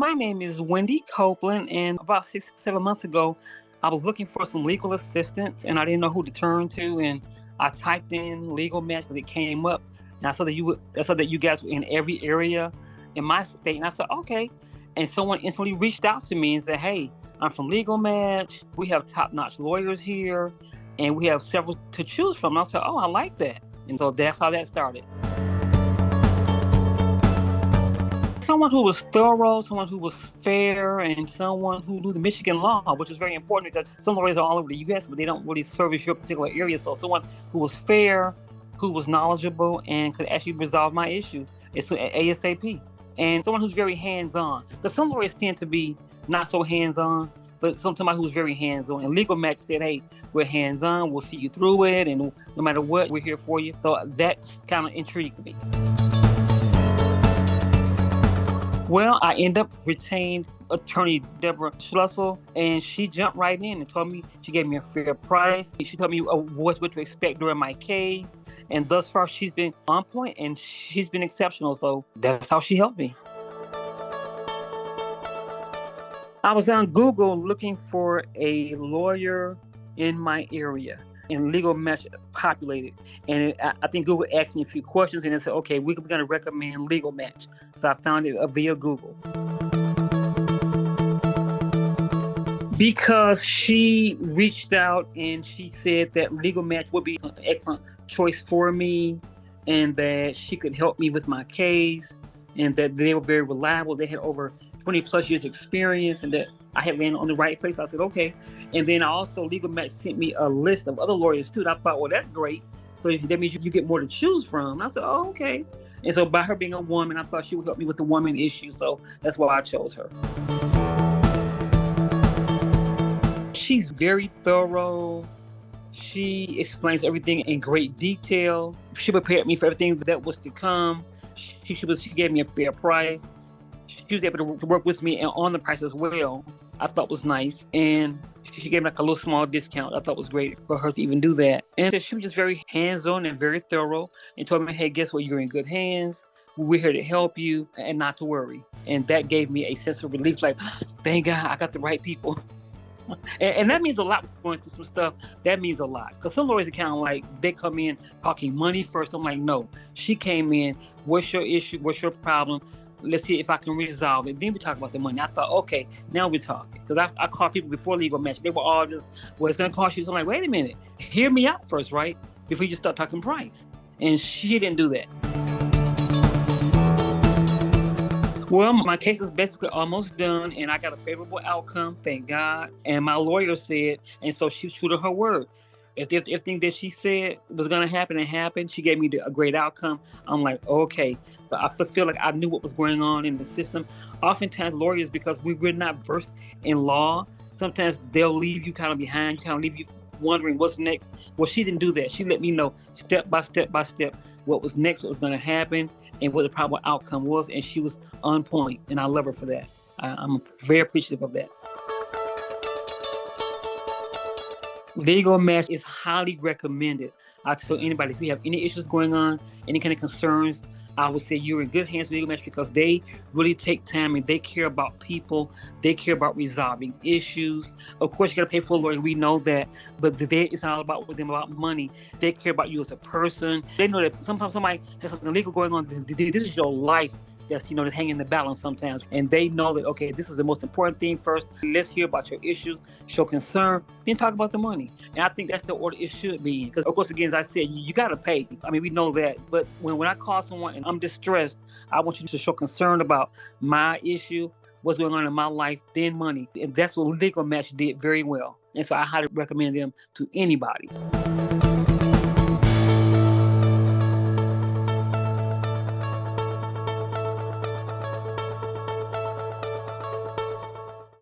My name is Wendy Copeland, and about 6, 7 months ago, I was looking for some legal assistance, and I didn't know who to turn to. And I typed in legal match, but it came up, and I saw that you guys were in every area in my state, and I said, okay. And someone instantly reached out to me and said, hey, I'm from Legal Match. We have top-notch lawyers here, and we have several to choose from. And I said, oh, I like that, and so that's how that started. Someone who was thorough, someone who was fair, and someone who knew the Michigan law, which is very important because some lawyers are all over the U.S., but they don't really service your particular area. So someone who was fair, who was knowledgeable, and could actually resolve my issue ASAP. And someone who's very hands-on. Because some lawyers tend to be not so hands-on, but somebody who's very hands-on. And Legal Match said, hey, we're hands-on, we'll see you through it, and no matter what, we're here for you. So that kind of intrigued me. Well, I end up retained attorney Deborah Schlussel, and she jumped right in and told me, she gave me a fair price. She told me what to expect during my case. And thus far, she's been on point and she's been exceptional. So that's how she helped me. I was on Google looking for a lawyer in my area, and Legal Match populated. And I think Google asked me a few questions, and it said, okay, we're going to recommend Legal Match. So I found it via Google. Because she reached out and she said that Legal Match would be an excellent choice for me, and that she could help me with my case, and that they were very reliable. They had over 20 plus years experience, and that I had been on the right place. I said, okay. And then also Legal Match sent me a list of other lawyers too. And I thought, well, that's great. So that means you get more to choose from. And I said, oh, okay. And so by her being a woman, I thought she would help me with the woman issue. So that's why I chose her. She's very thorough. She explains everything in great detail. She prepared me for everything that was to come. She gave me a fair price. She was able to work with me and on the price as well. I thought was nice. And she gave me like a little small discount. I thought was great for her to even do that. And she was just very hands-on and very thorough, and told me, hey, guess what? You're in good hands. We're here to help you and not to worry. And that gave me a sense of relief, like, thank God I got the right people. And that means a lot. Going through some stuff, that means a lot. Because some lawyers are kind of like, they come in talking money first. I'm like, no. She came in, what's your issue? What's your problem? Let's see if I can resolve it. Then we talk about the money. I thought, okay, now we're talking. Because I called people before Legal Match. They were all just, well, it's going to cost you. So I'm like, wait a minute. Hear me out first, right? Before you just start talking price. And she didn't do that. Well, my case is basically almost done, and I got a favorable outcome, thank God. And my lawyer said, and so she's true to her word. If everything that she said was going to happen, it happened. She gave me a great outcome. I'm like, okay. But I feel like I knew what was going on in the system. Oftentimes, lawyers, because we're not versed in law, sometimes they'll leave you kind of behind, kind of leave you wondering what's next. Well, she didn't do that. She let me know step by step what was next, what was going to happen, and what the probable outcome was. And she was on point, and I love her for that. I'm very appreciative of that. Legal Match is highly recommended. I tell anybody, if you have any issues going on, any kind of concerns, I would say you're in good hands with Legal Match, because they really take time and they care about people. They care about resolving issues. Of course, you got to pay for a lawyer. We know that. But it's not all about with them about money. They care about you as a person. They know that sometimes somebody has something illegal going on. This is your life that's hanging in the balance sometimes. And they know that, okay, this is the most important thing first. Let's hear about your issues, show concern, then talk about the money. And I think that's the order it should be. Because, of course, again, as I said, you got to pay. I mean, we know that. But when I call someone and I'm distressed, I want you to show concern about my issue, what's going on in my life, then money. And that's what Legal Match did very well. And so I highly recommend them to anybody.